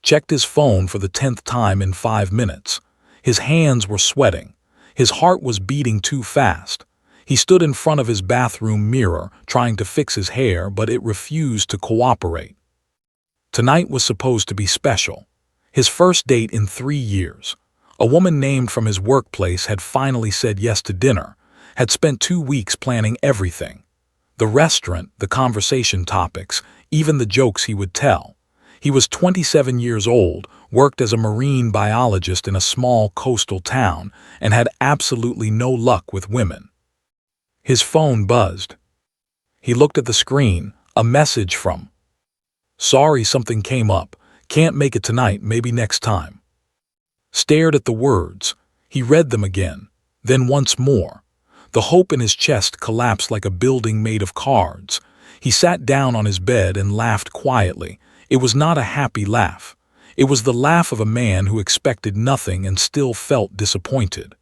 checked his phone for the 10th time in 5 minutes. His hands were sweating. His heart was beating too fast. He stood in front of his bathroom mirror, trying to fix his hair, but it refused to cooperate. Tonight was supposed to be special. His first date in 3 years. A woman named from his workplace had finally said yes to dinner, had spent 2 weeks planning everything. The restaurant, the conversation topics, even the jokes he would tell. He was 27 years old, worked as a marine biologist in a small coastal town, and had absolutely no luck with women. His phone buzzed. He looked at the screen, a message from, "Sorry, something came up. Can't make it tonight, maybe next time." Stared at the words. He read them again, then once more. The hope in his chest collapsed like a building made of cards. He sat down on his bed and laughed quietly. It was not a happy laugh. It was the laugh of a man who expected nothing and still felt disappointed.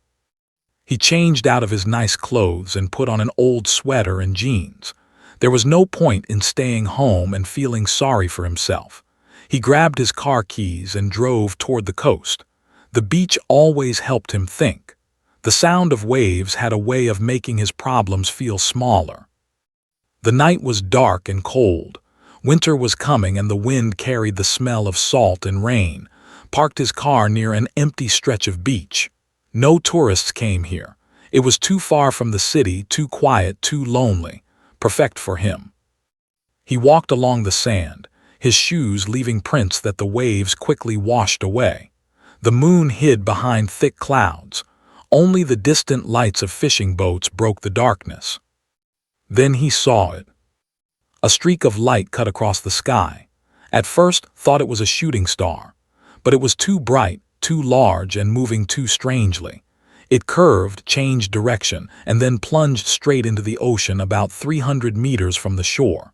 He changed out of his nice clothes and put on an old sweater and jeans. There was no point in staying home and feeling sorry for himself. He grabbed his car keys and drove toward the coast. The beach always helped him think. The sound of waves had a way of making his problems feel smaller. The night was dark and cold. Winter was coming and the wind carried the smell of salt and rain. Parked his car near an empty stretch of beach. No tourists came here. It was too far from the city, too quiet, too lonely. Perfect for him. He walked along the sand, his shoes leaving prints that the waves quickly washed away. The moon hid behind thick clouds. Only the distant lights of fishing boats broke the darkness. Then he saw it. A streak of light cut across the sky. At first, thought it was a shooting star. But it was too bright, too large, and moving too strangely. It curved, changed direction, and then plunged straight into the ocean about 300 meters from the shore.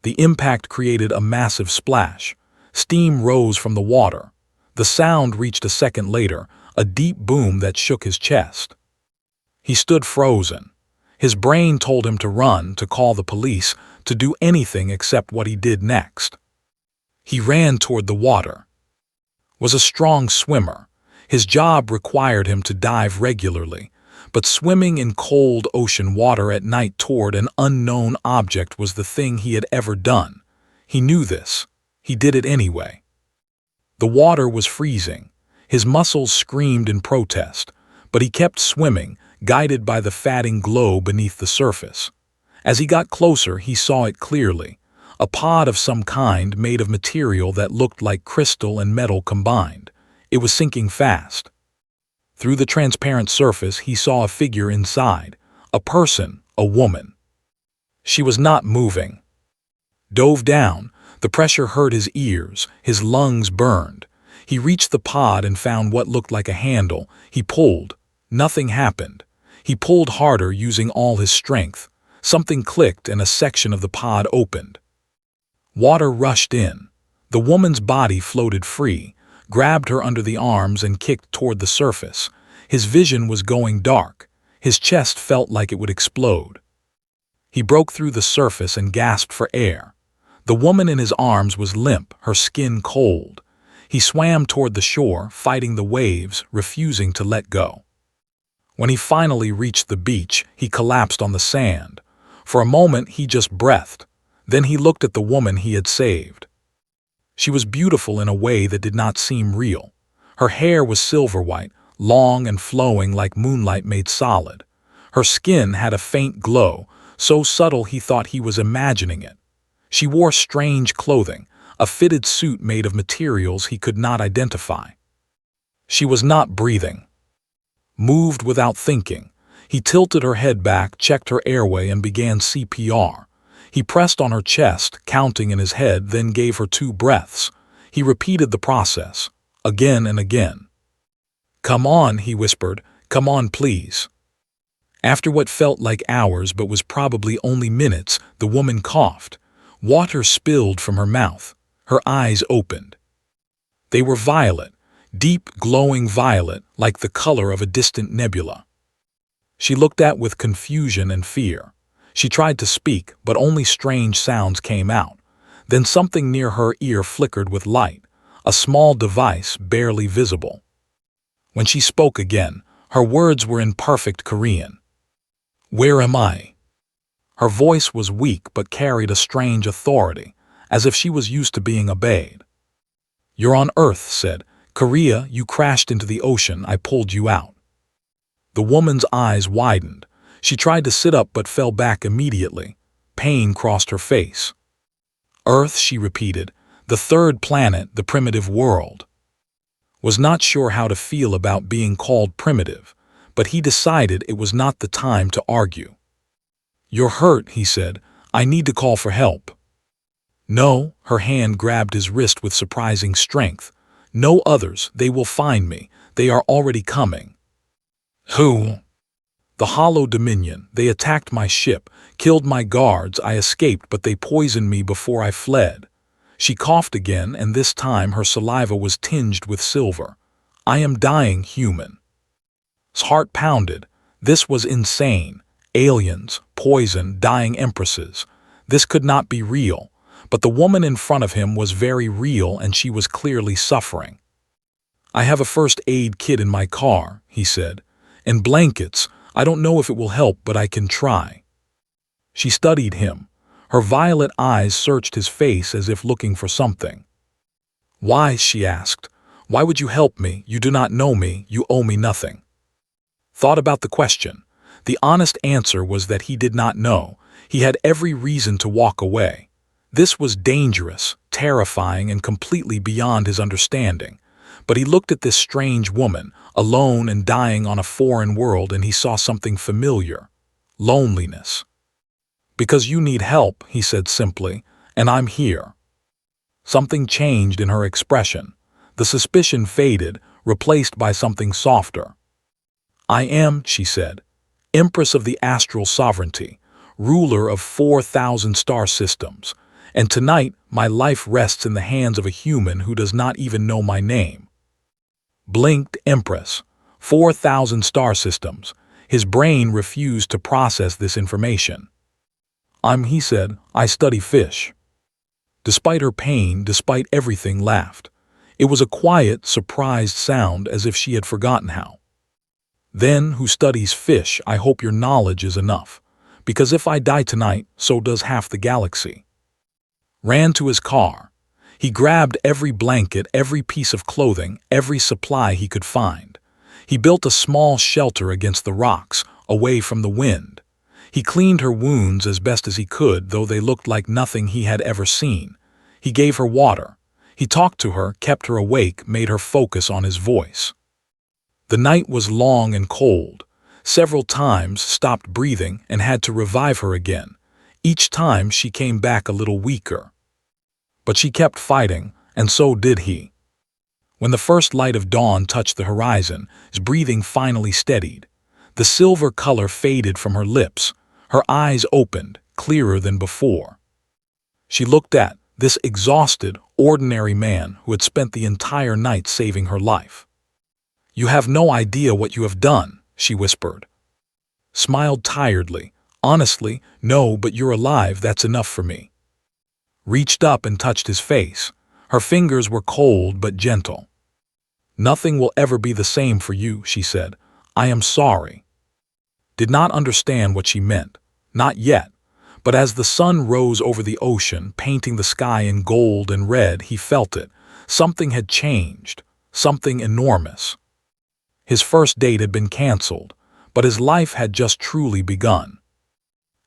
The impact created a massive splash. Steam rose from the water. The sound reached a second later, a deep boom that shook his chest. He stood frozen. His brain told him to run, to call the police, to do anything except what he did next. He ran toward the water. Was a strong swimmer. His job required him to dive regularly, but swimming in cold ocean water at night toward an unknown object was the thing he had ever done. He knew this. He did it anyway. The water was freezing. His muscles screamed in protest, but he kept swimming, guided by the fatting glow beneath the surface. As he got closer, he saw it clearly. A pod of some kind made of material that looked like crystal and metal combined. It was sinking fast. Through the transparent surface, he saw a figure inside. A person, a woman. She was not moving. Dove down. The pressure hurt his ears. His lungs burned. He reached the pod and found what looked like a handle. He pulled. Nothing happened. He pulled harder, using all his strength. Something clicked and a section of the pod opened. Water rushed in. The woman's body floated free, grabbed her under the arms and kicked toward the surface. His vision was going dark. His chest felt like it would explode. He broke through the surface and gasped for air. The woman in his arms was limp, her skin cold. He swam toward the shore, fighting the waves, refusing to let go. When he finally reached the beach, he collapsed on the sand. For a moment, he just breathed. Then he looked at the woman he had saved. She was beautiful in a way that did not seem real. Her hair was silver white, long and flowing like moonlight made solid. Her skin had a faint glow, so subtle he thought he was imagining it. She wore strange clothing, a fitted suit made of materials he could not identify. She was not breathing. Moved without thinking. He tilted her head back, checked her airway, and began CPR. He pressed on her chest, counting in his head, then gave her 2 breaths. He repeated the process, again and again. "Come on," he whispered. "Come on, please." After what felt like hours but was probably only minutes, the woman coughed. Water spilled from her mouth. Her eyes opened. They were violet, deep, glowing violet, like the color of a distant nebula. She looked at with confusion and fear. She tried to speak, but only strange sounds came out. Then something near her ear flickered with light. a small device barely visible. When she spoke again, her words were in perfect Korean. "Where am I?" Her voice was weak but carried a strange authority, as if she was used to being obeyed. "You're on Earth," said. "Korea, you crashed into the ocean, I pulled you out." The woman's eyes widened. She tried to sit up but fell back immediately. Pain crossed her face. "Earth," she repeated, "the third planet, the primitive world." Was not sure how to feel about being called primitive, but he decided it was not the time to argue. "You're hurt," he said. "I need to call for help." "No," her hand grabbed his wrist with surprising strength. "No others, they will find me. They are already coming." "Who?" "The Hollow Dominion. They attacked my ship, killed my guards. I escaped, but they poisoned me before I fled." She coughed again, and this time her saliva was tinged with silver. "I am dying, human." His heart pounded. This was insane. Aliens, poison, dying empresses. This could not be real. But the woman in front of him was very real, and she was clearly suffering. "I have a first aid kit in my car," he said. "And blankets. I don't know if it will help, but I can try." She studied him. Her violet eyes searched his face as if looking for something. "Why?" she asked. "Why would you help me? You do not know me. You owe me nothing." Thought about the question. The honest answer was that he did not know. He had every reason to walk away. This was dangerous, terrifying, and completely beyond his understanding. But he looked at this strange woman, alone and dying on a foreign world, and he saw something familiar. Loneliness. "Because you need help," he said simply, "and I'm here." Something changed in her expression. The suspicion faded, replaced by something softer. "I am," she said, "Empress of the Astral Sovereignty, ruler of 4,000 star systems, and tonight my life rests in the hands of a human who does not even know my name." Blinked Empress, 4,000 star systems. His brain refused to process this information. He said, "I study fish." Despite her pain, despite everything, laughed. It was a quiet, surprised sound, as if she had forgotten how. "Then, who studies fish, I hope your knowledge is enough. Because if I die tonight, so does half the galaxy." Ran to his car. He grabbed every blanket, every piece of clothing, every supply he could find. He built a small shelter against the rocks, away from the wind. He cleaned her wounds as best as he could, though they looked like nothing he had ever seen. He gave her water. He talked to her, kept her awake, made her focus on his voice. The night was long and cold. Several times stopped breathing and had to revive her again. Each time she came back a little weaker. But she kept fighting, and so did he. When the first light of dawn touched the horizon, his breathing finally steadied. The silver color faded from her lips. Her eyes opened, clearer than before. She looked at this exhausted, ordinary man who had spent the entire night saving her life. "You have no idea what you have done," she whispered. Smiled tiredly. "Honestly, no, but you're alive, that's enough for me." Reached up and touched his face. Her fingers were cold but gentle. "Nothing will ever be the same for you," she said. "I am sorry." Did not understand what she meant. Not yet. But as the sun rose over the ocean, painting the sky in gold and red, he felt it. Something had changed. Something enormous. His first date had been canceled, but his life had just truly begun.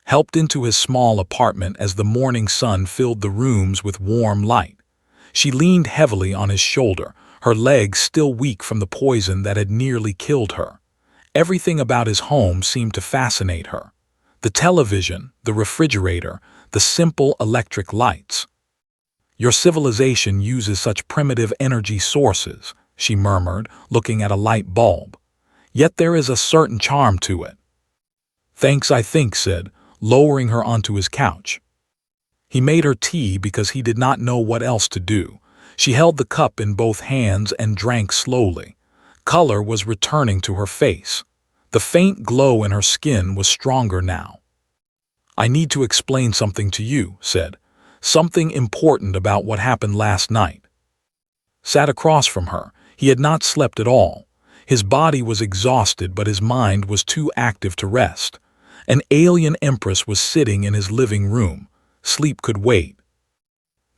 Helped into his small apartment as the morning sun filled the rooms with warm light. She leaned heavily on his shoulder, her legs still weak from the poison that had nearly killed her. Everything about his home seemed to fascinate her. The television, the refrigerator, the simple electric lights. "Your civilization uses such primitive energy sources," she murmured, looking at a light bulb. "Yet there is a certain charm to it." "Thanks, I think," said, lowering her onto his couch. He made her tea because he did not know what else to do. She held the cup in both hands and drank slowly. Color was returning to her face. The faint glow in her skin was stronger now. "I need to explain something to you," said. "Something important about what happened last night." sat across from her. He had not slept at all. His body was exhausted, but his mind was too active to rest. An alien empress was sitting in his living room. Sleep could wait.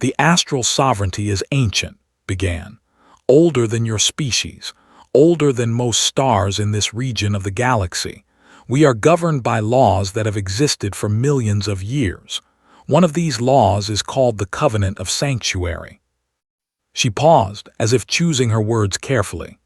"The astral sovereignty is ancient," began. "Older than your species, older than most stars in this region of the galaxy. We are governed by laws that have existed for millions of years. One of these laws is called the Covenant of Sanctuary." She paused, as if choosing her words carefully.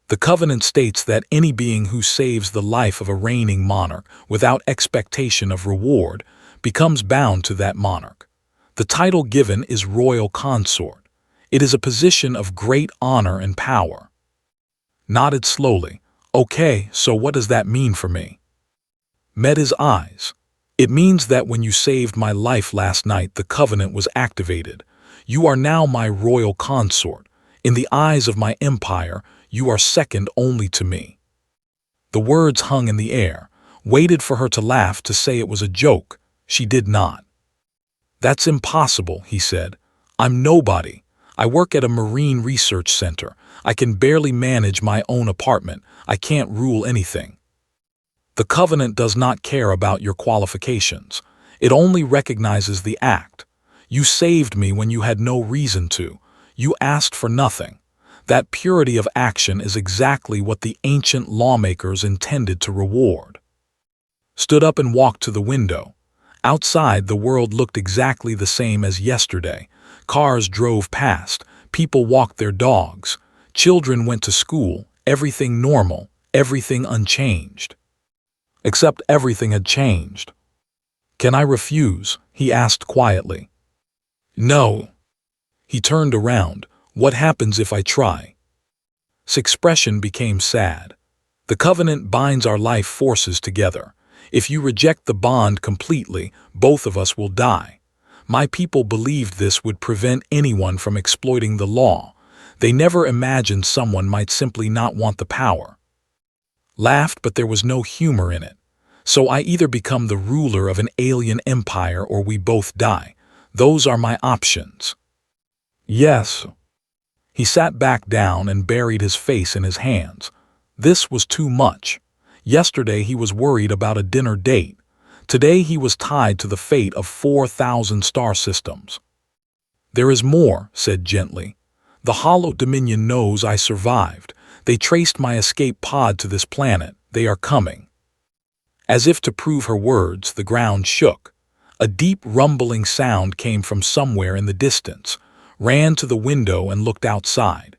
"The covenant states that any being who saves the life of a reigning monarch without expectation of reward becomes bound to that monarch. The title given is royal consort. It is a position of great honor and power." Nodded slowly. "Okay, so what does that mean for me?" Met his eyes. "It means that when you saved my life last night, the covenant was activated. You are now my royal consort. In the eyes of my empire, you are second only to me." The words hung in the air, waited for her to laugh, to say it was a joke. She did not. "That's impossible," he said. "I'm nobody. I work at a marine research center. I can barely manage my own apartment. I can't rule anything. The covenant does not care about your qualifications. It only recognizes the act. You saved me when you had no reason to. You asked for nothing. That purity of action is exactly what the ancient lawmakers intended to reward." Stood up and walked to the window. Outside, the world looked exactly the same as yesterday. Cars drove past, people walked their dogs, children went to school, everything normal, everything unchanged. Except everything had changed. "Can I refuse?" he asked quietly. "No." He turned around. "What happens if I try?" His expression became sad. "The covenant binds our life forces together. If you reject the bond completely, both of us will die. My people believed this would prevent anyone from exploiting the law. They never imagined someone might simply not want the power." Laughed, but there was no humor in it. "So I either become the ruler of an alien empire or we both die. Those are my options." "Yes." He sat back down and buried his face in his hands. This was too much. Yesterday he was worried about a dinner date. Today he was tied to the fate of 4,000 star systems. "There is more," said gently. "The Hollow Dominion knows I survived. They traced my escape pod to this planet. They are coming." As if to prove her words, the ground shook. A deep rumbling sound came from somewhere in the distance. Ran to the window and looked outside.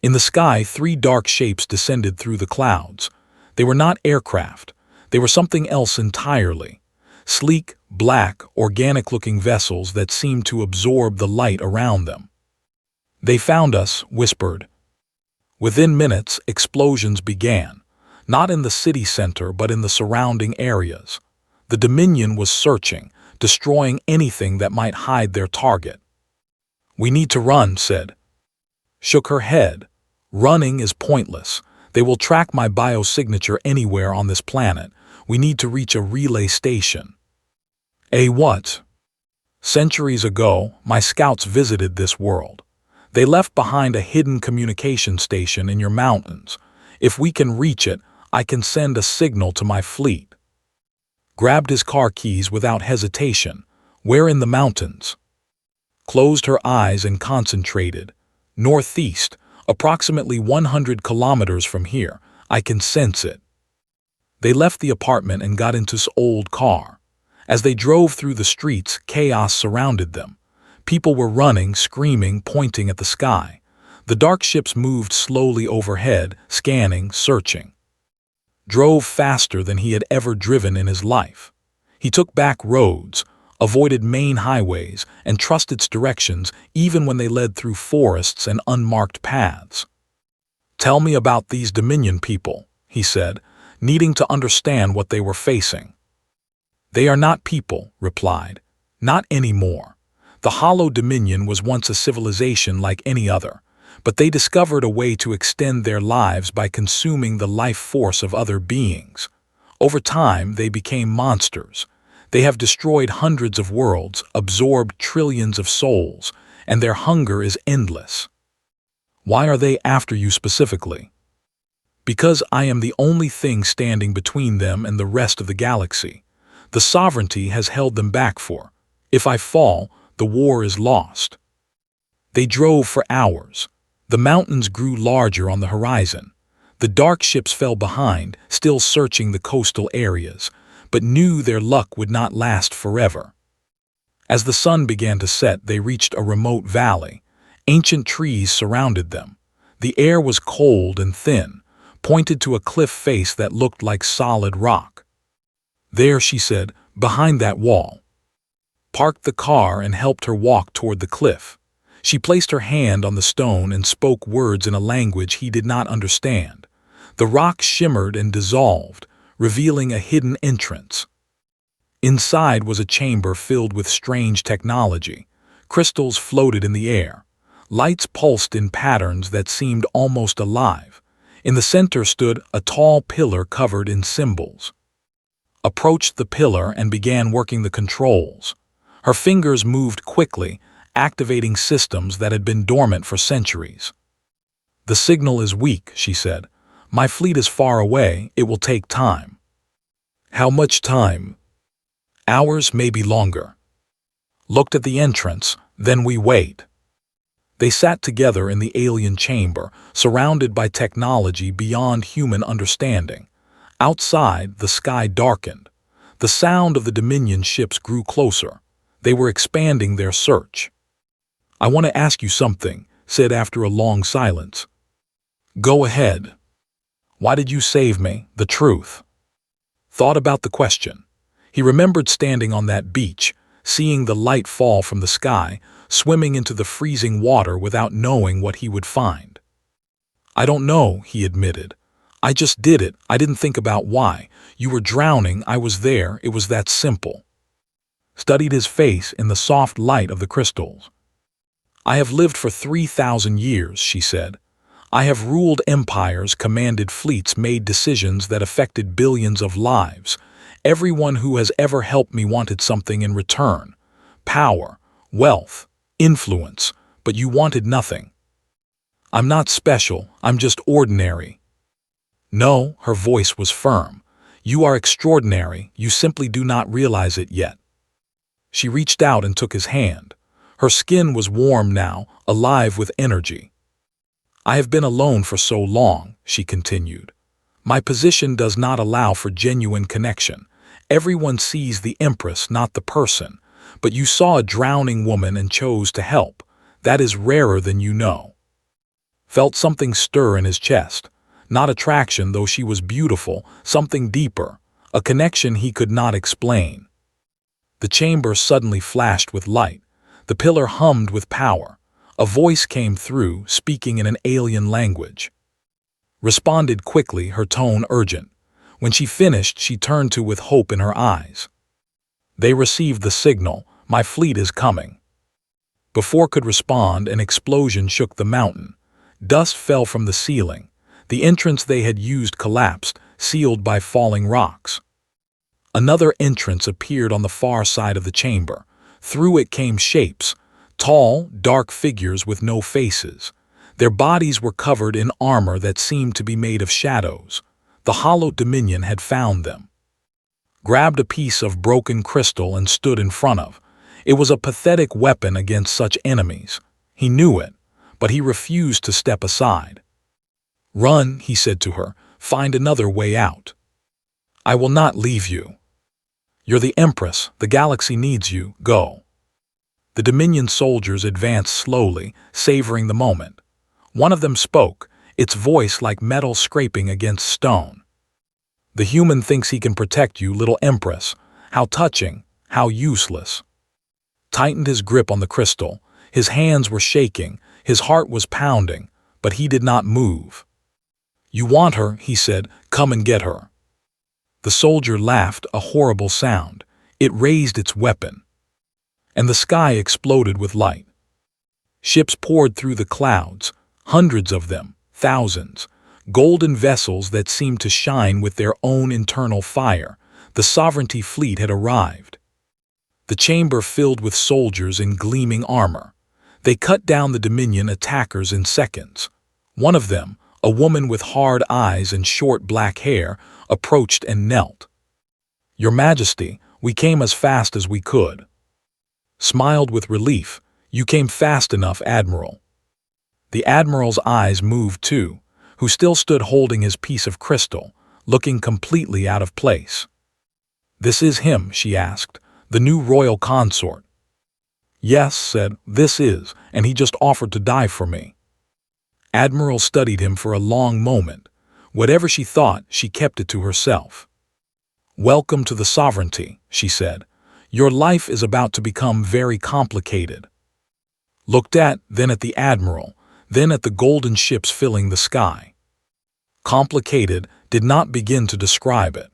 In the sky, 3 dark shapes descended through the clouds. They were not aircraft. They were something else entirely. Sleek, black, organic-looking vessels that seemed to absorb the light around them. "They found us," whispered. Within minutes, explosions began. Not in the city center, but in the surrounding areas. The Dominion was searching, destroying anything that might hide their target. "We need to run," said. Shook her head. "Running is pointless. They will track my biosignature anywhere on this planet. We need to reach a relay station." "A what?" "Centuries ago, my scouts visited this world. They left behind a hidden communication station in your mountains. If we can reach it, I can send a signal to my fleet." Grabbed his car keys without hesitation. "Where in the mountains?" Closed her eyes and concentrated. "Northeast. Approximately 100 kilometers from here. I can sense it." They left the apartment and got into his old car. As they drove through the streets, chaos surrounded them. People were running, screaming, pointing at the sky. The dark ships moved slowly overhead, scanning, searching. Drove faster than he had ever driven in his life. He took back roads, avoided main highways, and trusted directions even when they led through forests and unmarked paths. "Tell me about these Dominion people," he said, needing to understand what they were facing. "They are not people," replied. "Not anymore. The Hollow Dominion was once a civilization like any other, but they discovered a way to extend their lives by consuming the life force of other beings. Over time, they became monsters. They have destroyed hundreds of worlds, absorbed trillions of souls, and their hunger is endless. Why are they after you specifically? Because I am the only thing standing between them and the rest of the galaxy. The sovereignty has held them back for. If I fall, the war is lost. They drove for hours. The mountains grew larger on the horizon. The dark ships fell behind, still searching the coastal areas, but knew their luck would not last forever. As the sun began to set, they reached a remote valley. Ancient trees surrounded them. The air was cold and thin, pointed to a cliff face that looked like solid rock. There, she said, behind that wall. Parked the car and helped her walk toward the cliff. She placed her hand on the stone and spoke words in a language he did not understand. The rock shimmered and dissolved, revealing a hidden entrance. Inside was a chamber filled with strange technology. Crystals floated in the air. Lights pulsed in patterns that seemed almost alive. In the center stood a tall pillar covered in symbols. Approached the pillar and began working the controls. Her fingers moved quickly, activating systems that had been dormant for centuries. The signal is weak, she said. My fleet is far away, it will take time. How much time? Hours, maybe longer. Looked at the entrance, then we wait. They sat together in the alien chamber, surrounded by technology beyond human understanding. Outside, the sky darkened. The sound of the Dominion ships grew closer. They were expanding their search. I want to ask you something, said after a long silence. Go ahead. Why did you save me? The truth. Thought about the question. He remembered standing on that beach, seeing the light fall from the sky, swimming into the freezing water without knowing what he would find. I don't know, he admitted. I just did it. I didn't think about why. You were drowning, I was there, it was that simple. Studied his face in the soft light of the crystals. I have lived for 3,000 years, she said. I have ruled empires, commanded fleets, made decisions that affected billions of lives. Everyone who has ever helped me wanted something in return. Power, wealth, influence, but you wanted nothing. I'm not special, I'm just ordinary. No, her voice was firm. You are extraordinary, you simply do not realize it yet. She reached out and took his hand. Her skin was warm now, alive with energy. I have been alone for so long, she continued. My position does not allow for genuine connection. Everyone sees the empress, not the person. But you saw a drowning woman and chose to help. That is rarer than you know. Felt something stir in his chest. Not attraction, though she was beautiful, something deeper, a connection he could not explain. The chamber suddenly flashed with light. The pillar hummed with power. A voice came through, speaking in an alien language. Responded quickly, her tone urgent. When she finished, she turned to with hope in her eyes. They received the signal, my fleet is coming. Before could respond, an explosion shook the mountain. Dust fell from the ceiling. The entrance they had used collapsed, sealed by falling rocks. Another entrance appeared on the far side of the chamber. Through it came shapes, tall, dark figures with no faces. Their bodies were covered in armor that seemed to be made of shadows. The hollow Dominion had found them. Grabbed a piece of broken crystal and stood in front of. It was a pathetic weapon against such enemies. He knew it, but he refused to step aside. Run, he said to her, find another way out. I will not leave you. You're the Empress, the galaxy needs you, go. The Dominion soldiers advanced slowly, savoring the moment. One of them spoke, its voice like metal scraping against stone. The human thinks he can protect you, little Empress. How touching, how useless. Tightened his grip on the crystal. His hands were shaking, his heart was pounding, but he did not move. You want her, he said, come and get her. The soldier laughed, a horrible sound. It raised its weapon. And the sky exploded with light. Ships poured through the clouds, hundreds of them, thousands. Golden vessels that seemed to shine with their own internal fire. The sovereignty fleet had arrived. The chamber filled with soldiers in gleaming armor. They cut down the Dominion attackers in seconds. One of them, a woman with hard eyes and short black hair, approached and knelt. "Your Majesty, we came as fast as we could." Smiled with relief. "You came fast enough, Admiral." The Admiral's eyes moved too, who still stood holding his piece of crystal, looking completely out of place. "This is him," she asked, "the new royal consort?" "Yes," said, "this is, and he just offered to die for me." Admiral studied him for a long moment. Whatever she thought, she kept it to herself. "Welcome to the sovereignty," she said. "Your life is about to become very complicated." Looked at, then at the Admiral, then at the golden ships filling the sky. Complicated did not begin to describe it.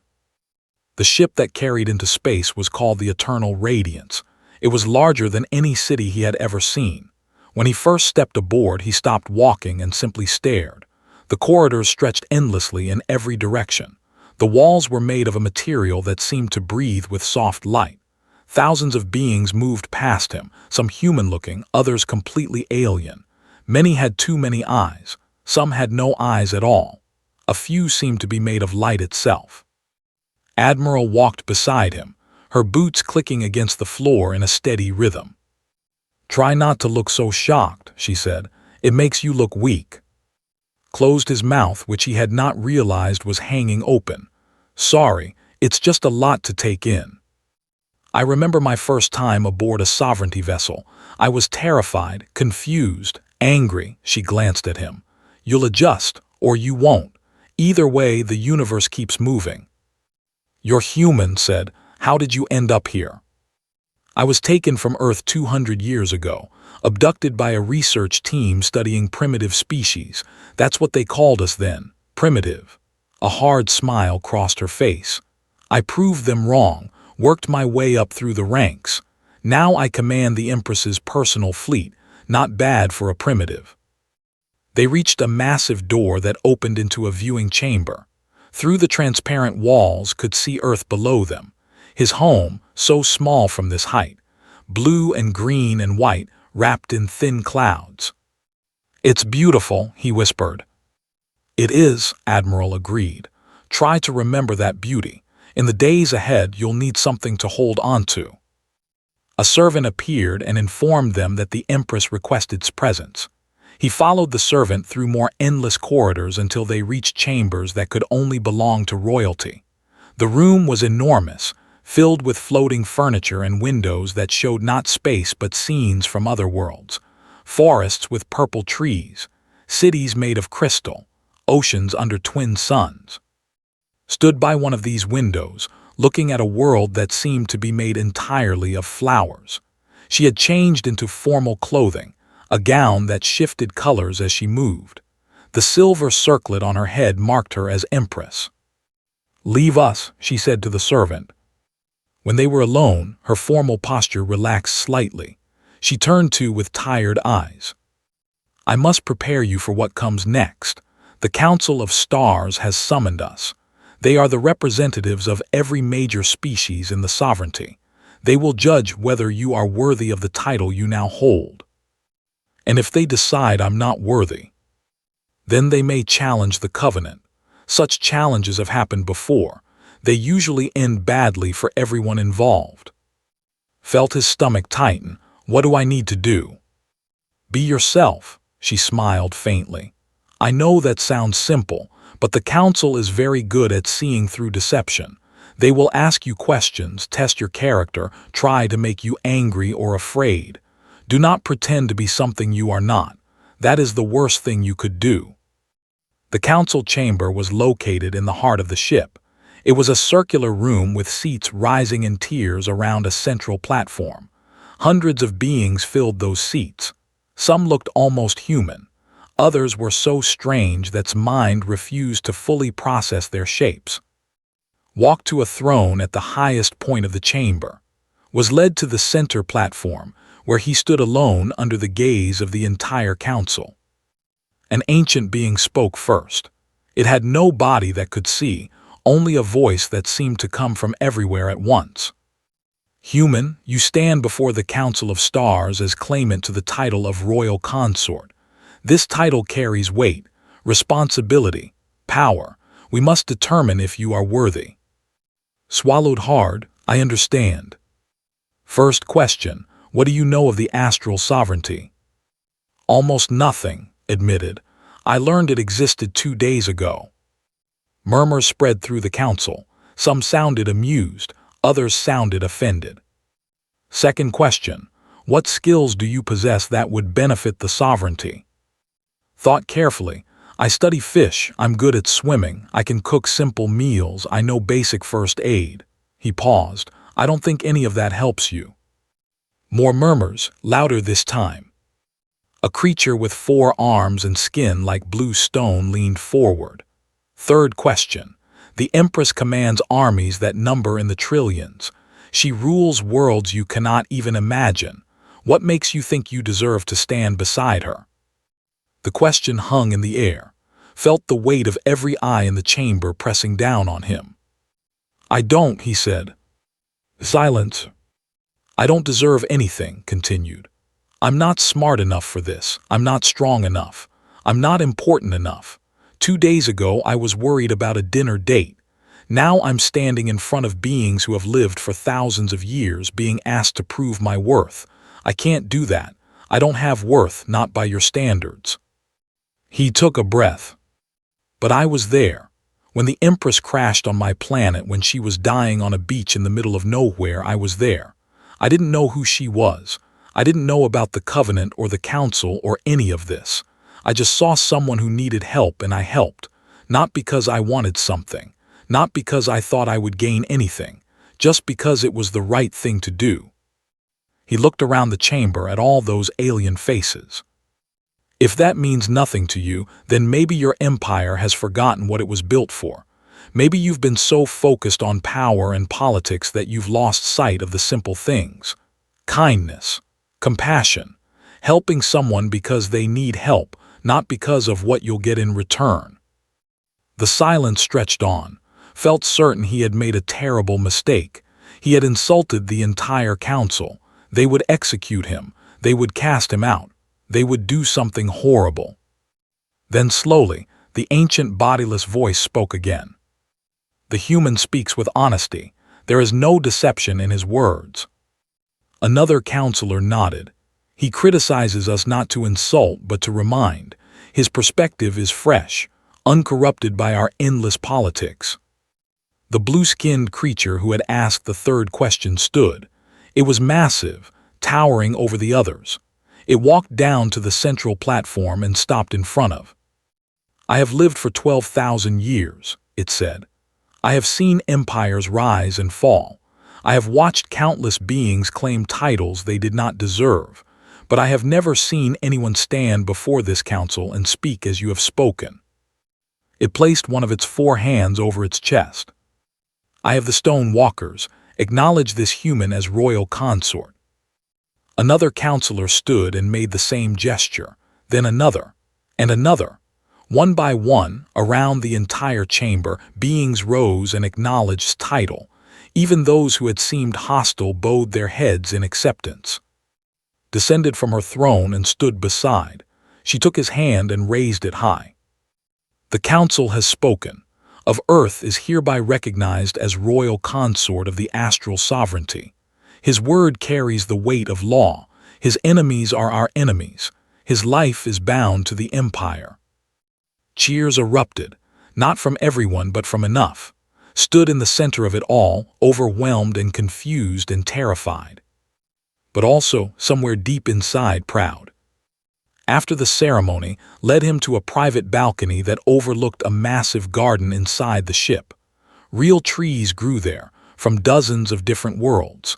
The ship that carried into space was called the Eternal Radiance. It was larger than any city he had ever seen. When he first stepped aboard, he stopped walking and simply stared. The corridors stretched endlessly in every direction. The walls were made of a material that seemed to breathe with soft light. Thousands of beings moved past him, some human-looking, others completely alien. Many had too many eyes. Some had no eyes at all. A few seemed to be made of light itself. Admiral walked beside him, her boots clicking against the floor in a steady rhythm. "Try not to look so shocked," she said. "It makes you look weak." Closed his mouth, which he had not realized was hanging open. "Sorry, it's just a lot to take in." "I remember my first time aboard a sovereignty vessel. I was terrified, confused, angry." She glanced at him. "You'll adjust, or you won't. Either way, the universe keeps moving." "You're human," said. "How did you end up here?" "I was taken from Earth 200 years ago, abducted by a research team studying primitive species. That's what they called us then, primitive." A hard smile crossed her face. "I proved them wrong, worked my way up through the ranks. Now I command the Empress's personal fleet, not bad for a primitive." They reached a massive door that opened into a viewing chamber. Through the transparent walls could see Earth below them. His home, so small from this height. Blue and green and white, wrapped in thin clouds. "It's beautiful," he whispered. "It is," Admiral agreed. "Try to remember that beauty. In the days ahead, you'll need something to hold onto." A servant appeared and informed them that the Empress requested his presence. He followed the servant through more endless corridors until they reached chambers that could only belong to royalty. The room was enormous, filled with floating furniture and windows that showed not space but scenes from other worlds. Forests with purple trees, cities made of crystal, oceans under twin suns. Stood by one of these windows, looking at a world that seemed to be made entirely of flowers. She had changed into formal clothing, a gown that shifted colors as she moved. The silver circlet on her head marked her as Empress. "Leave us," she said to the servant. When they were alone, her formal posture relaxed slightly. She turned to with tired eyes. "I must prepare you for what comes next. The Council of Stars has summoned us. They are the representatives of every major species in the sovereignty. They will judge whether you are worthy of the title you now hold. And if they decide I'm not worthy, then they may challenge the covenant. Such challenges have happened before. They usually end badly for everyone involved." Felt his stomach tighten. "What do I need to do?" "Be yourself," she smiled faintly. "I know that sounds simple, but the Council is very good at seeing through deception. They will ask you questions, test your character, try to make you angry or afraid. Do not pretend to be something you are not. That is the worst thing you could do." The council chamber was located in the heart of the ship. It was a circular room with seats rising in tiers around a central platform. Hundreds of beings filled those seats. Some looked almost human. Others were so strange that mind refused to fully process their shapes. Walked to a throne at the highest point of the chamber. Was led to the center platform, where he stood alone under the gaze of the entire council. An ancient being spoke first. It had no body that could see, only a voice that seemed to come from everywhere at once. "Human, you stand before the Council of Stars as claimant to the title of Royal Consort. This title carries weight, Responsibility. Power. We must determine if you are worthy. Swallowed hard, I understand. First question, what do you know of the astral sovereignty? Almost nothing, admitted. I learned it existed 2 days ago. Murmurs spread through the council. Some sounded amused, others sounded offended. Second question, what skills do you possess that would benefit the sovereignty? Thought carefully. I study fish, I'm good at swimming, I can cook simple meals, I know basic first aid. He paused. I don't think any of that helps you. More murmurs, louder this time. A creature with 4 arms and skin like blue stone leaned forward. Third question. The Empress commands armies that number in the trillions. She rules worlds you cannot even imagine. What makes you think you deserve to stand beside her? The question hung in the air, felt the weight of every eye in the chamber pressing down on him. I don't, he said. Silence. I don't deserve anything, continued. I'm not smart enough for this. I'm not strong enough. I'm not important enough. 2 days ago, I was worried about a dinner date. Now I'm standing in front of beings who have lived for thousands of years being asked to prove my worth. I can't do that. I don't have worth, not by your standards. He took a breath. But I was there. When the Empress crashed on my planet, when she was dying on a beach in the middle of nowhere, I was there. I didn't know who she was. I didn't know about the Covenant or the Council or any of this. I just saw someone who needed help and I helped. Not because I wanted something. Not because I thought I would gain anything. Just because it was the right thing to do. He looked around the chamber at all those alien faces. If that means nothing to you, then maybe your empire has forgotten what it was built for. Maybe you've been so focused on power and politics that you've lost sight of the simple things. Kindness, compassion, helping someone because they need help, not because of what you'll get in return. The silence stretched on, felt certain he had made a terrible mistake. He had insulted the entire council. They would execute him. They would cast him out. They would do something horrible. Then slowly, the ancient bodiless voice spoke again. The human speaks with honesty. There is no deception in his words. Another counselor nodded. He criticizes us not to insult but to remind. His perspective is fresh, uncorrupted by our endless politics. The blue-skinned creature who had asked the third question stood. It was massive, towering over the others. It walked down to the central platform and stopped in front of. I have lived for 12,000 years, it said. I have seen empires rise and fall. I have watched countless beings claim titles they did not deserve, but I have never seen anyone stand before this council and speak as you have spoken. It placed one of its 4 hands over its chest. I have the stone walkers. Acknowledge this human as royal consort. Another counselor stood and made the same gesture, then another, and another. One by one, around the entire chamber, beings rose and acknowledged title. Even those who had seemed hostile bowed their heads in acceptance. Descended from her throne and stood beside. She took his hand and raised it high. The council has spoken. Of Earth is hereby recognized as royal consort of the astral sovereignty. His word carries the weight of law. His enemies are our enemies. His life is bound to the empire. Cheers erupted, not from everyone but from enough. Stood in the center of it all, overwhelmed and confused and terrified. But also, somewhere deep inside, proud. After the ceremony, led him to a private balcony that overlooked a massive garden inside the ship. Real trees grew there, from dozens of different worlds.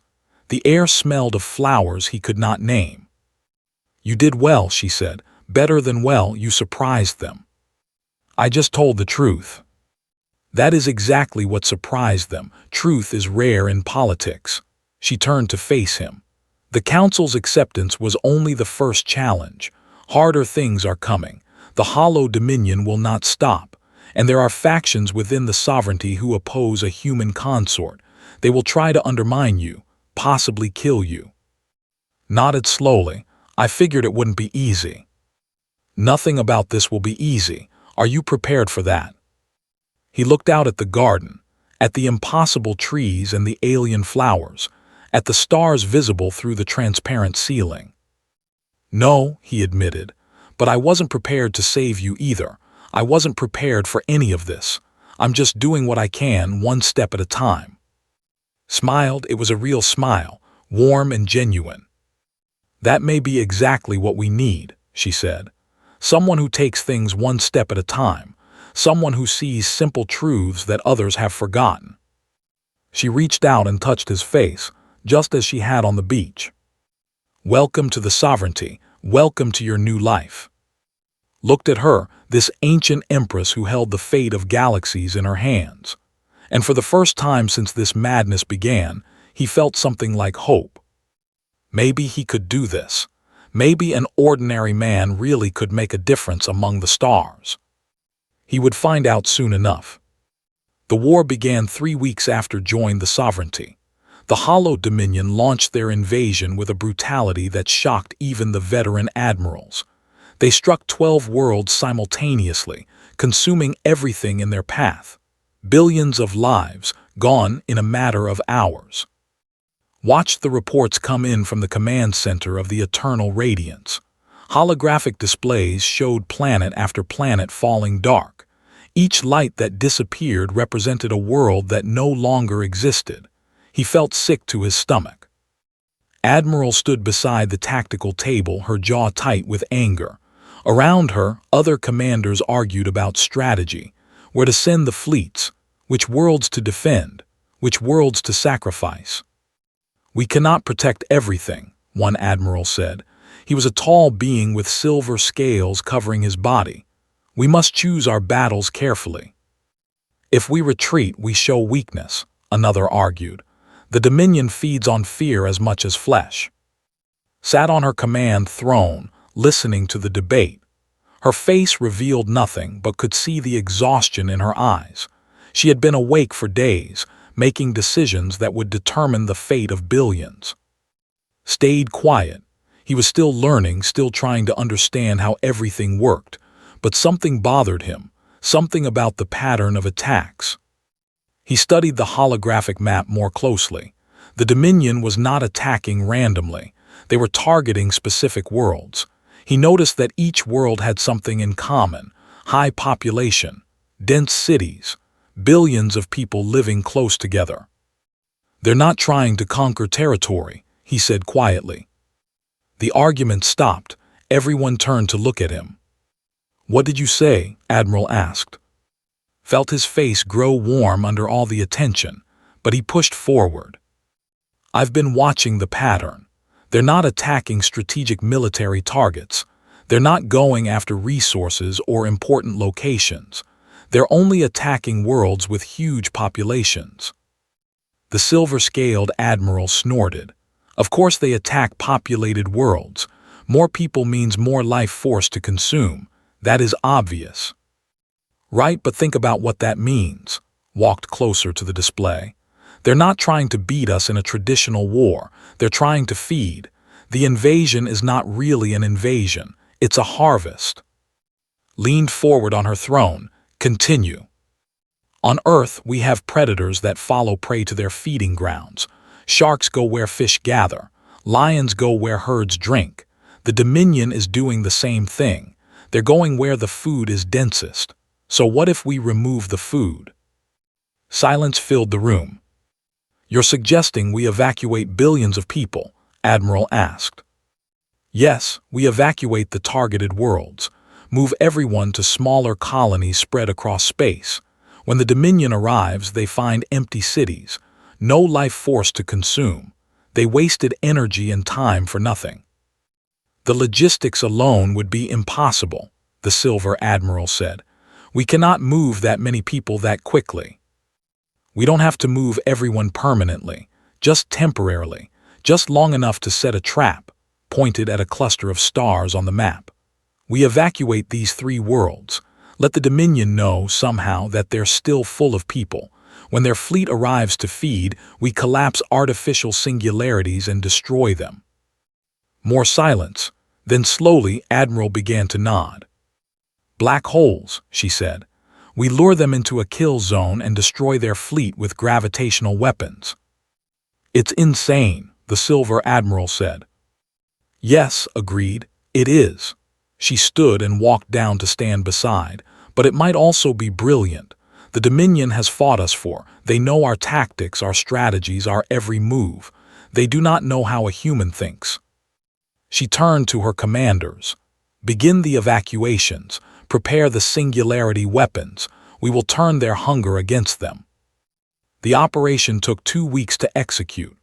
The air smelled of flowers he could not name. You did well, she said. Better than well, you surprised them. I just told the truth. That is exactly what surprised them. Truth is rare in politics. She turned to face him. The council's acceptance was only the first challenge. Harder things are coming. The hollow dominion will not stop. And there are factions within the sovereignty who oppose a human consort. They will try to undermine you, possibly kill you. Nodded slowly. I figured it wouldn't be easy. Nothing about this will be easy. Are you prepared for that? He looked out at the garden, at the impossible trees and the alien flowers, at the stars visible through the transparent ceiling. No, he admitted, but I wasn't prepared to save you either. I wasn't prepared for any of this. I'm just doing what I can, one step at a time. Smiled, it was a real smile, warm and genuine. That may be exactly what we need, she said. Someone who takes things one step at a time, someone who sees simple truths that others have forgotten. She reached out and touched his face, just as she had on the beach. Welcome to the sovereignty, welcome to your new life. Looked at her, this ancient empress who held the fate of galaxies in her hands. And for the first time since this madness began, he felt something like hope. Maybe he could do this. Maybe an ordinary man really could make a difference among the stars. He would find out soon enough. The war began 3 weeks after joined the sovereignty. The Hollow Dominion launched their invasion with a brutality that shocked even the veteran admirals. They struck 12 worlds simultaneously, consuming everything in their path. Billions of lives gone in a matter of hours. Watched the reports come in from the command center of the Eternal Radiance. Holographic displays showed planet after planet falling dark. Each light that disappeared represented a world that no longer existed. He felt sick to his stomach. Admiral stood beside the tactical table, her jaw tight with anger. Around her, other commanders argued about strategy, where to send the fleets, which worlds to defend, which worlds to sacrifice. We cannot protect everything, one admiral said. He was a tall being with silver scales covering his body. We must choose our battles carefully. If we retreat, we show weakness, another argued. The Dominion feeds on fear as much as flesh. Sat on her command throne, listening to the debate. Her face revealed nothing but could see the exhaustion in her eyes. She had been awake for days, making decisions that would determine the fate of billions. Stayed quiet. He was still learning, still trying to understand how everything worked, but something bothered him, something about the pattern of attacks. He studied the holographic map more closely. The Dominion was not attacking randomly. They were targeting specific worlds. He noticed that each world had something in common: high population, dense cities, billions of people living close together. They're not trying to conquer territory, he said quietly. The argument stopped. Everyone turned to look at him. What did you say? Admiral asked. Felt his face grow warm under all the attention, but he pushed forward. I've been watching the pattern. They're not attacking strategic military targets. They're not going after resources or important locations. They're only attacking worlds with huge populations. The silver-scaled admiral snorted. Of course they attack populated worlds. More people means more life force to consume. That is obvious. Right, but think about what that means. Walked closer to the display. They're not trying to beat us in a traditional war. They're trying to feed. The invasion is not really an invasion. It's a harvest. Leaned forward on her throne. Continue. On Earth, we have predators that follow prey to their feeding grounds. Sharks go where fish gather. Lions go where herds drink. The Dominion is doing the same thing. They're going where the food is densest. So what if we remove the food? Silence filled the room. You're suggesting we evacuate billions of people? Admiral asked. Yes, we evacuate the targeted worlds. Move everyone to smaller colonies spread across space. When the Dominion arrives, they find empty cities. No life force to consume. They wasted energy and time for nothing. The logistics alone would be impossible, the Silver Admiral said. We cannot move that many people that quickly. We don't have to move everyone permanently, just temporarily, just long enough to set a trap, pointed at a cluster of stars on the map. We evacuate these 3 worlds. Let the Dominion know somehow that they're still full of people. When their fleet arrives to feed, we collapse artificial singularities and destroy them. More silence. Then slowly, Admiral began to nod. Black holes, she said. We lure them into a kill zone and destroy their fleet with gravitational weapons. It's insane, the Silver Admiral said. Yes, agreed, it is. She stood and walked down to stand beside, but it might also be brilliant. The Dominion has fought us for. They know our tactics, our strategies, our every move. They do not know how a human thinks. She turned to her commanders. Begin the evacuations. Prepare the singularity weapons. We will turn their hunger against them. The operation took 2 weeks to execute.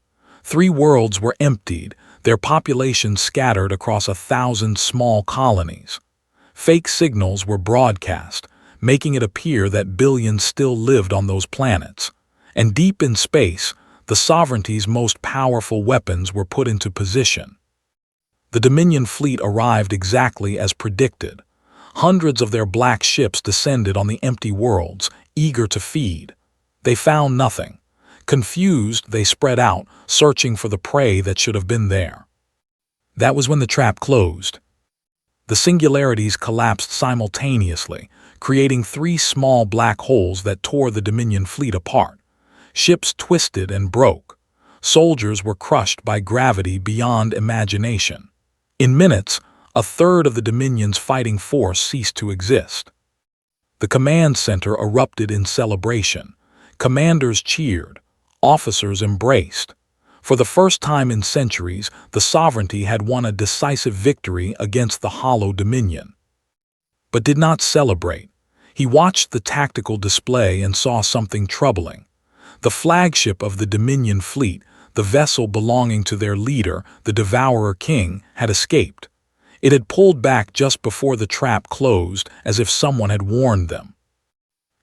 3 worlds were emptied, their populations scattered across 1,000 small colonies. Fake signals were broadcast, making it appear that billions still lived on those planets. And deep in space, the sovereignty's most powerful weapons were put into position. The Dominion fleet arrived exactly as predicted. Hundreds of their black ships descended on the empty worlds, eager to feed. They found nothing. Confused, they spread out, searching for the prey that should have been there. That was when the trap closed. The singularities collapsed simultaneously, creating 3 small black holes that tore the Dominion fleet apart. Ships twisted and broke. Soldiers were crushed by gravity beyond imagination. In minutes, 1/3 of the Dominion's fighting force ceased to exist. The command center erupted in celebration. Commanders cheered. Officers embraced. For the first time in centuries, the sovereignty had won a decisive victory against the hollow Dominion. But did not celebrate. He watched the tactical display and saw something troubling. The flagship of the Dominion fleet, the vessel belonging to their leader, the Devourer King, had escaped. It had pulled back just before the trap closed, as if someone had warned them.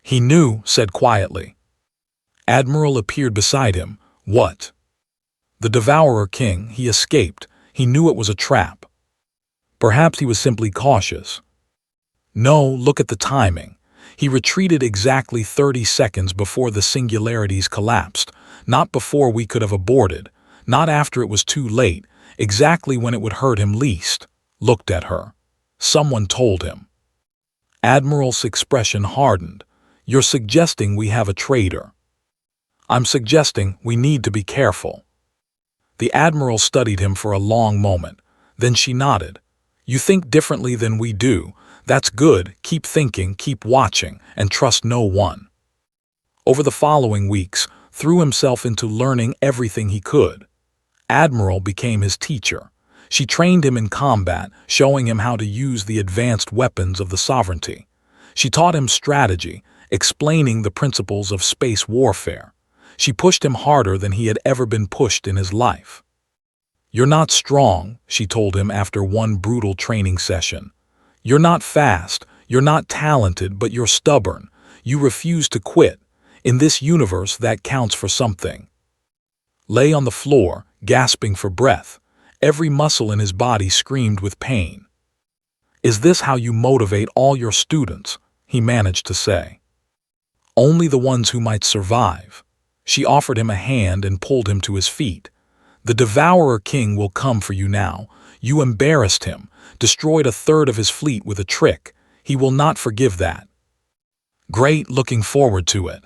He knew, said quietly. Admiral appeared beside him. What? The Devourer King, he escaped. He knew it was a trap. Perhaps he was simply cautious. No, look at the timing. He retreated exactly 30 seconds before the singularities collapsed, not before we could have aborted, not after it was too late, exactly when it would hurt him least. Looked at her. Someone told him. Admiral's expression hardened. You're suggesting we have a traitor. I'm suggesting we need to be careful. The Admiral studied him for a long moment. Then she nodded. You think differently than we do. That's good. Keep thinking, keep watching, and trust no one. Over the following weeks, threw himself into learning everything he could. Admiral became his teacher. She trained him in combat, showing him how to use the advanced weapons of the sovereignty. She taught him strategy, explaining the principles of space warfare. She pushed him harder than he had ever been pushed in his life. You're not strong, she told him after one brutal training session. You're not fast, you're not talented, but you're stubborn. You refuse to quit. In this universe, that counts for something. Lay on the floor, gasping for breath. Every muscle in his body screamed with pain. Is this how you motivate all your students? He managed to say. Only the ones who might survive. She offered him a hand and pulled him to his feet. The Devourer King will come for you now. You embarrassed him, destroyed 1/3 of his fleet with a trick. He will not forgive that. Great, looking forward to it.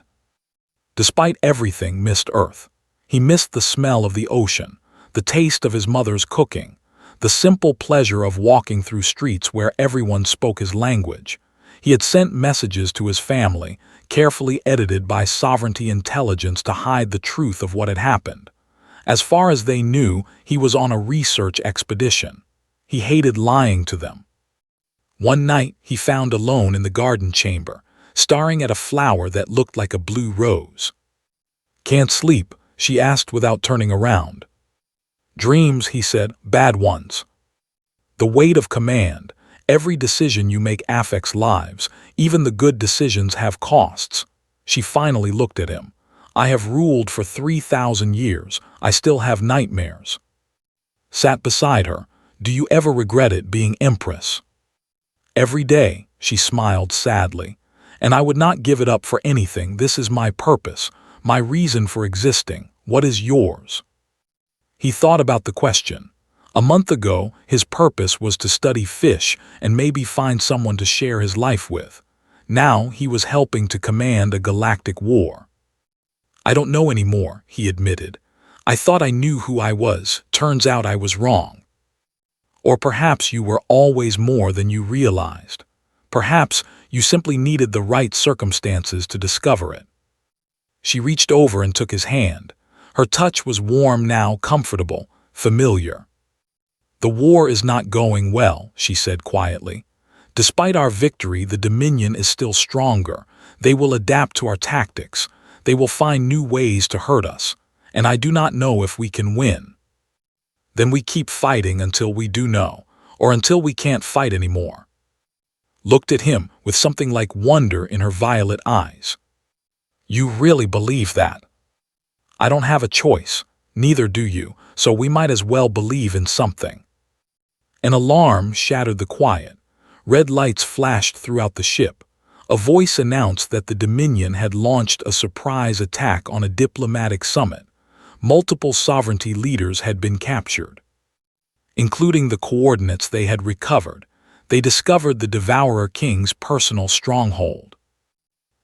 Despite everything, missed Earth. He missed the smell of the ocean, the taste of his mother's cooking, the simple pleasure of walking through streets where everyone spoke his language. He had sent messages to his family, carefully edited by sovereignty intelligence to hide the truth of what had happened. As far as they knew, he was on a research expedition. He hated lying to them. One night, he found alone in the garden chamber, staring at a flower that looked like a blue rose. Can't sleep, she asked without turning around. Dreams, he said, bad ones. The weight of command. Every decision you make affects lives. Even the good decisions have costs. She finally looked at him. I have ruled for 3,000 years. I still have nightmares. Sat beside her. Do you ever regret it being empress? Every day, she smiled sadly. And I would not give it up for anything. This is my purpose, my reason for existing. What is yours? He thought about the question. A month ago, his purpose was to study fish and maybe find someone to share his life with. Now he was helping to command a galactic war. "I don't know anymore," he admitted. "I thought I knew who I was. Turns out I was wrong." Or perhaps you were always more than you realized. Perhaps you simply needed the right circumstances to discover it. She reached over and took his hand. Her touch was warm now, comfortable, familiar. "The war is not going well," she said quietly. "Despite our victory, the Dominion is still stronger. They will adapt to our tactics. They will find new ways to hurt us, and I do not know if we can win." "Then we keep fighting until we do know, or until we can't fight anymore." Looked at him with something like wonder in her violet eyes. "You really believe that?" "I don't have a choice, neither do you, so we might as well believe in something." An alarm shattered the quiet. Red lights flashed throughout the ship. A voice announced that the Dominion had launched a surprise attack on a diplomatic summit. Multiple sovereignty leaders had been captured. Including the coordinates they had recovered, they discovered the Devourer King's personal stronghold.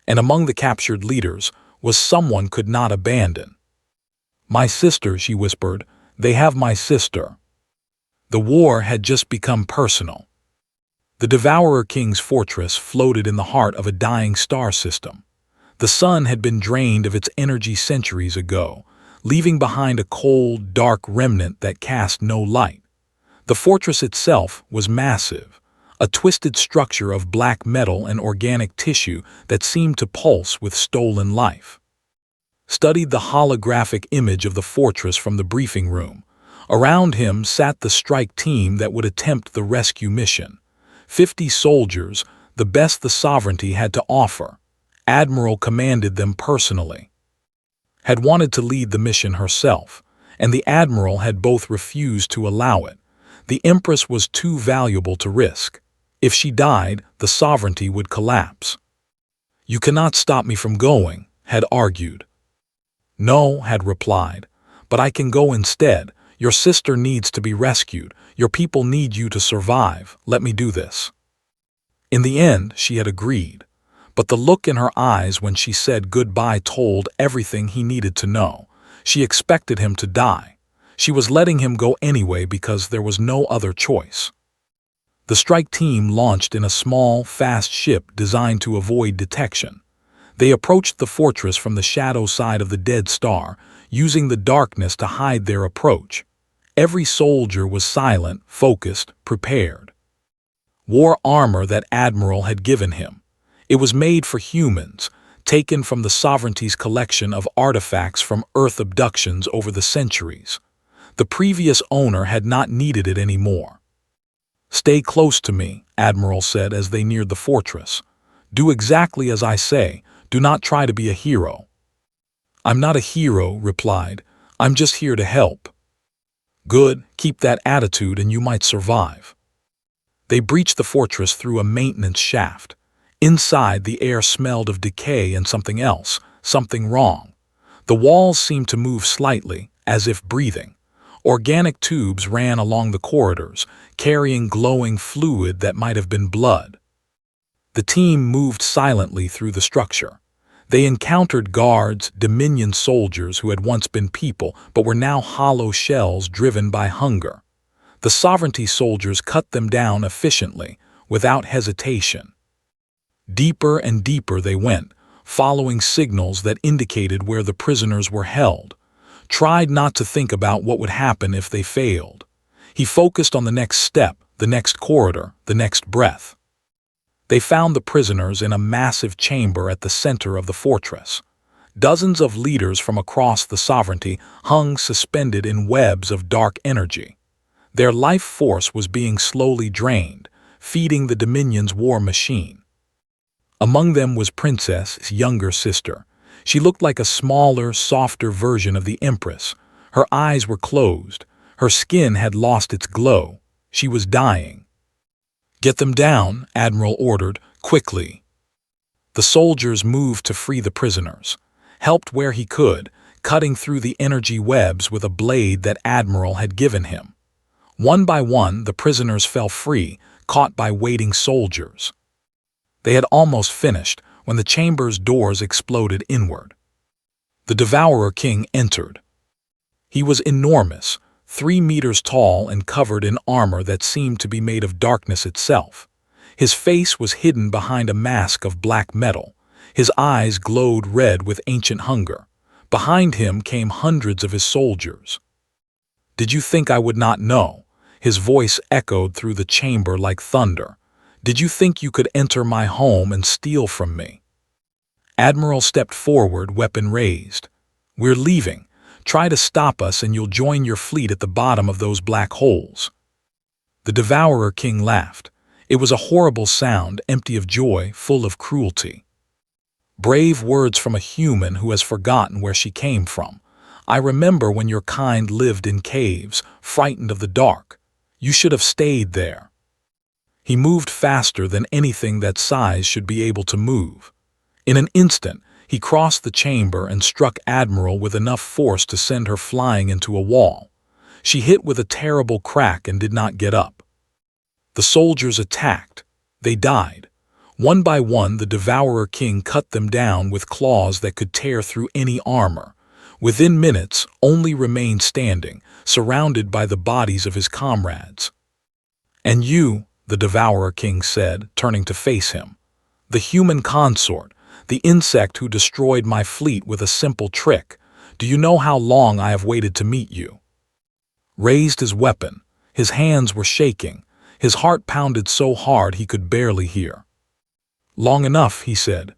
And among the captured leaders was someone could not abandon. "My sister," she whispered. "They have my sister." The war had just become personal. The Devourer King's fortress floated in the heart of a dying star system. The sun had been drained of its energy centuries ago, leaving behind a cold, dark remnant that cast no light. The fortress itself was massive, a twisted structure of black metal and organic tissue that seemed to pulse with stolen life. Studied the holographic image of the fortress from the briefing room. Around him sat the strike team that would attempt the rescue mission. 50 soldiers, the best the sovereignty had to offer. Admiral commanded them personally. Had wanted to lead the mission herself, and the Admiral had both refused to allow it. The Empress was too valuable to risk. If she died, the sovereignty would collapse. "You cannot stop me from going," had argued. "No," had replied, "but I can go instead. Your sister needs to be rescued. Your people need you to survive. Let me do this." In the end, she had agreed. But the look in her eyes when she said goodbye told everything he needed to know. She expected him to die. She was letting him go anyway because there was no other choice. The strike team launched in a small, fast ship designed to avoid detection. They approached the fortress from the shadow side of the dead star, using the darkness to hide their approach. Every soldier was silent, focused, prepared. Wore armor that Admiral had given him. It was made for humans, taken from the sovereignty's collection of artifacts from Earth abductions over the centuries. The previous owner had not needed it anymore. "Stay close to me," Admiral said as they neared the fortress. "Do exactly as I say. Do not try to be a hero." "I'm not a hero," replied. "I'm just here to help." "Good, keep that attitude and you might survive." They breached the fortress through a maintenance shaft. Inside, the air smelled of decay and something else, something wrong. The walls seemed to move slightly, as if breathing. Organic tubes ran along the corridors, carrying glowing fluid that might have been blood. The team moved silently through the structure. They encountered guards, Dominion soldiers who had once been people but were now hollow shells driven by hunger. The sovereignty soldiers cut them down efficiently, without hesitation. Deeper and deeper they went, following signals that indicated where the prisoners were held. Tried not to think about what would happen if they failed. He focused on the next step, the next corridor, the next breath. They found the prisoners in a massive chamber at the center of the fortress. Dozens of leaders from across the sovereignty hung suspended in webs of dark energy. Their life force was being slowly drained, feeding the Dominion's war machine. Among them was Princess's younger sister. She looked like a smaller, softer version of the Empress. Her eyes were closed. Her skin had lost its glow. She was dying. "Get them down," Admiral ordered, quickly. The soldiers moved to free the prisoners. Helped where he could, cutting through the energy webs with a blade that Admiral had given him. One by one, the prisoners fell free, caught by waiting soldiers. They had almost finished when the chamber's doors exploded inward. The Devourer King entered. He was enormous, 3 meters tall and covered in armor that seemed to be made of darkness itself. His face was hidden behind a mask of black metal. His eyes glowed red with ancient hunger. Behind him came hundreds of his soldiers. "Did you think I would not know?" His voice echoed through the chamber like thunder. "Did you think you could enter my home and steal from me?" Admiral stepped forward, weapon raised. "We're leaving. Try to stop us and you'll join your fleet at the bottom of those black holes." The Devourer King laughed. It was a horrible sound, empty of joy, full of cruelty. "Brave words from a human who has forgotten where she came from. I remember when your kind lived in caves, frightened of the dark. You should have stayed there." He moved faster than anything that size should be able to move. In an instant, he crossed the chamber and struck Admiral with enough force to send her flying into a wall. She hit with a terrible crack and did not get up. The soldiers attacked. They died. One by one, the Devourer King cut them down with claws that could tear through any armor. Within minutes, only remained standing, surrounded by the bodies of his comrades. "And you," the Devourer King said, turning to face him. "The human consort, the insect who destroyed my fleet with a simple trick. Do you know how long I have waited to meet you?" Raised his weapon. His hands were shaking. His heart pounded so hard he could barely hear. "Long enough," he said.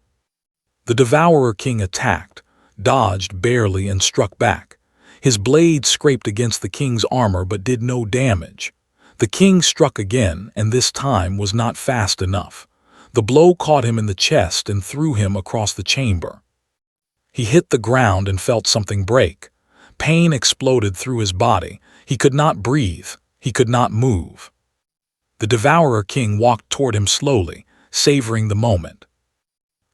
The Devourer King attacked, dodged barely and struck back. His blade scraped against the king's armor but did no damage. The king struck again, and this time was not fast enough. The blow caught him in the chest and threw him across the chamber. He hit the ground and felt something break. Pain exploded through his body. He could not breathe. He could not move. The Devourer King walked toward him slowly, savoring the moment.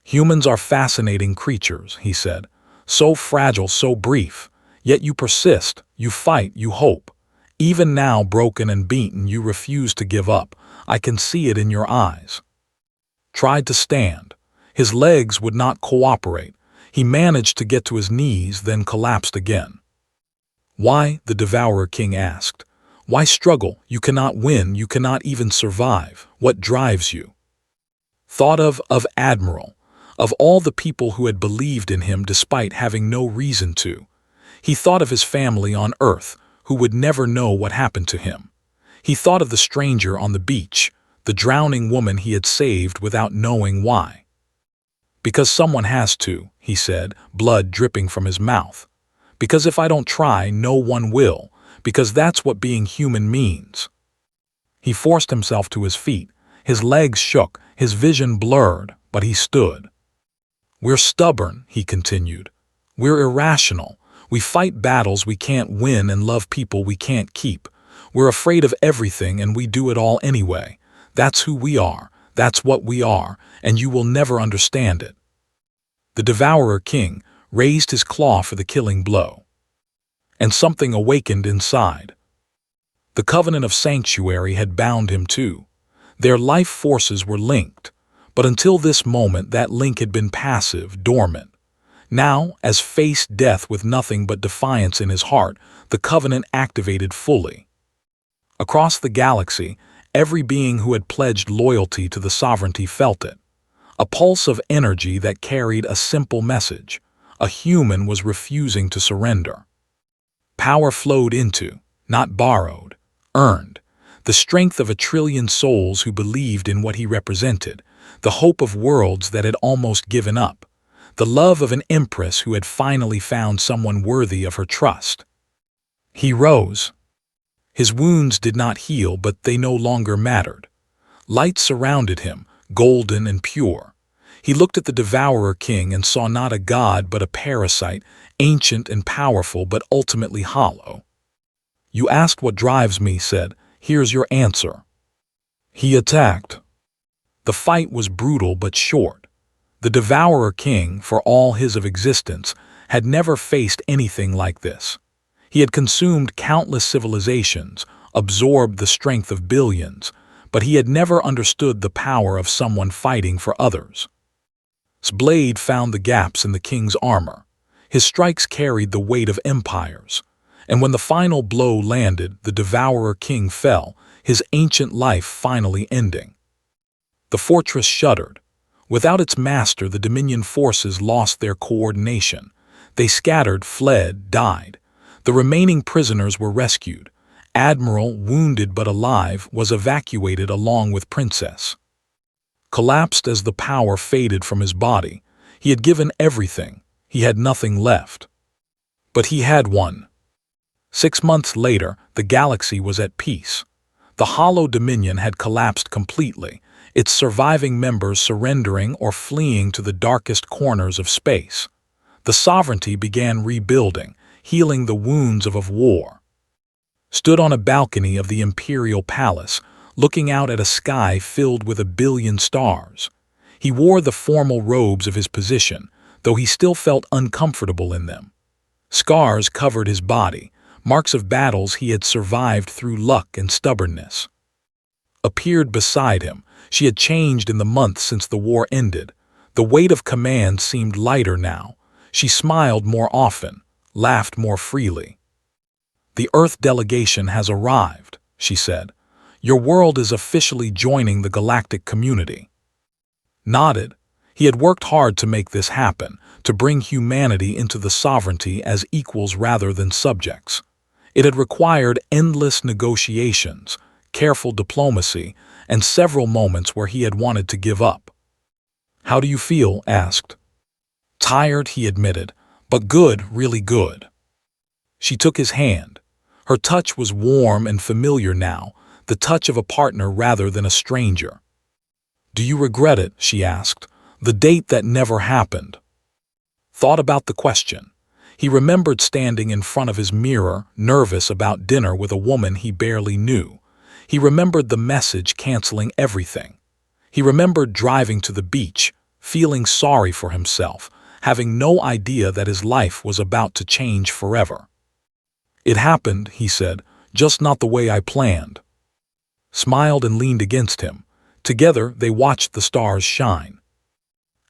"Humans are fascinating creatures," he said. "So fragile, so brief. Yet you persist, you fight, you hope. Even now, broken and beaten, you refuse to give up. I can see it in your eyes." Tried to stand. His legs would not cooperate. He managed to get to his knees, then collapsed again. "Why?" the Devourer King asked. "Why struggle? You cannot win. You cannot even survive. What drives you?" Thought of Admiral, of all the people who had believed in him despite having no reason to. He thought of his family on Earth, who would never know what happened to him. He thought of the stranger on the beach, the drowning woman he had saved without knowing why. "Because someone has to," he said, blood dripping from his mouth. "Because if I don't try, no one will. Because that's what being human means." He forced himself to his feet. His legs shook, his vision blurred, but he stood. "We're stubborn," he continued. "We're irrational. We fight battles we can't win and love people we can't keep. We're afraid of everything and we do it all anyway. That's who we are. That's what we are, and you will never understand it." The Devourer King raised his claw for the killing blow. And something awakened inside. The covenant of sanctuary had bound him too. Their life forces were linked, but until this moment that link had been passive, dormant. Now, as faced death with nothing but defiance in his heart, the covenant activated fully. Across the galaxy, every being who had pledged loyalty to the sovereignty felt it. A pulse of energy that carried a simple message. A human was refusing to surrender. Power flowed into, not borrowed, earned. The strength of 1,000,000,000,000 souls who believed in what he represented. The hope of worlds that had almost given up. The love of an empress who had finally found someone worthy of her trust. He rose. His wounds did not heal, but they no longer mattered. Light surrounded him, golden and pure. He looked at the Devourer King and saw not a god but a parasite, ancient and powerful but ultimately hollow. "You asked what drives me," said. "Here's your answer." He attacked. The fight was brutal but short. The Devourer King, for all his of existence, had never faced anything like this. He had consumed countless civilizations, absorbed the strength of billions, but he had never understood the power of someone fighting for others. His blade found the gaps in the king's armor. His strikes carried the weight of empires. And when the final blow landed, the Devourer King fell, his ancient life finally ending. The fortress shuddered. Without its master, the Dominion forces lost their coordination. They scattered, fled, died. The remaining prisoners were rescued. Admiral, wounded but alive, was evacuated along with Princess. Collapsed as the power faded from his body. He had given everything. He had nothing left. But he had won. 6 months later, the galaxy was at peace. The Hollow Dominion had collapsed completely, its surviving members surrendering or fleeing to the darkest corners of space. The sovereignty began rebuilding, healing the wounds of war. Stood on a balcony of the Imperial Palace, looking out at a sky filled with 1 billion stars. He wore the formal robes of his position, though he still felt uncomfortable in them. Scars covered his body, marks of battles he had survived through luck and stubbornness. Appeared beside him. She had changed in the months since the war ended. The weight of command seemed lighter now. She smiled more often, laughed more freely. "The Earth delegation has arrived," she said. "Your world is officially joining the galactic community." Nodded. He had worked hard to make this happen, to bring humanity into the sovereignty as equals rather than subjects. It had required endless negotiations, careful diplomacy, and several moments where he had wanted to give up. "How do you feel?" asked. "Tired," he admitted, "but good, really good." She took his hand. Her touch was warm and familiar now, the touch of a partner rather than a stranger. "Do you regret it?" she asked. "The date that never happened?" Thought about the question. He remembered standing in front of his mirror, nervous about dinner with a woman he barely knew. He remembered the message canceling everything. He remembered driving to the beach, feeling sorry for himself, having no idea that his life was about to change forever. "It happened," he said, "just not the way I planned." Smiled and leaned against him. Together they watched the stars shine.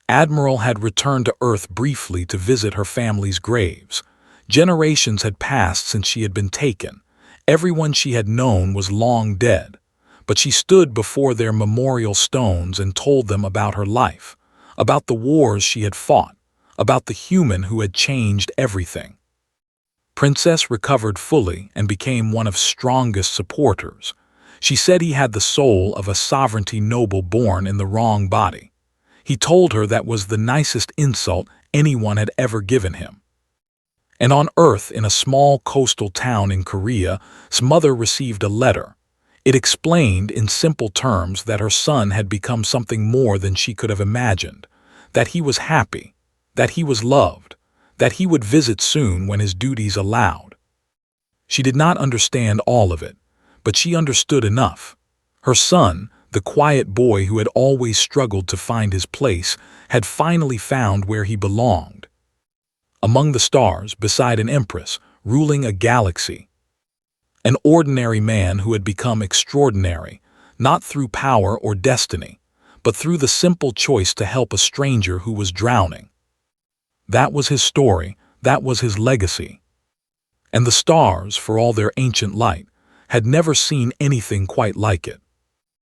Admiral had returned to Earth briefly to visit her family's graves. Generations had passed since she had been taken. Everyone she had known was long dead, but she stood before their memorial stones and told them about her life, about the wars she had fought, about the human who had changed everything. Princess recovered fully and became one of strongest supporters. She said he had the soul of a sovereignty noble born in the wrong body. He told her that was the nicest insult anyone had ever given him. And on Earth, in a small coastal town in Korea, his mother received a letter. It explained in simple terms that her son had become something more than she could have imagined, that he was happy, that he was loved, that he would visit soon when his duties allowed. She did not understand all of it, but she understood enough. Her son, the quiet boy who had always struggled to find his place, had finally found where he belonged. Among the stars, beside an empress, ruling a galaxy. An ordinary man who had become extraordinary, not through power or destiny, but through the simple choice to help a stranger who was drowning. That was his story, that was his legacy. And the stars, for all their ancient light, had never seen anything quite like it.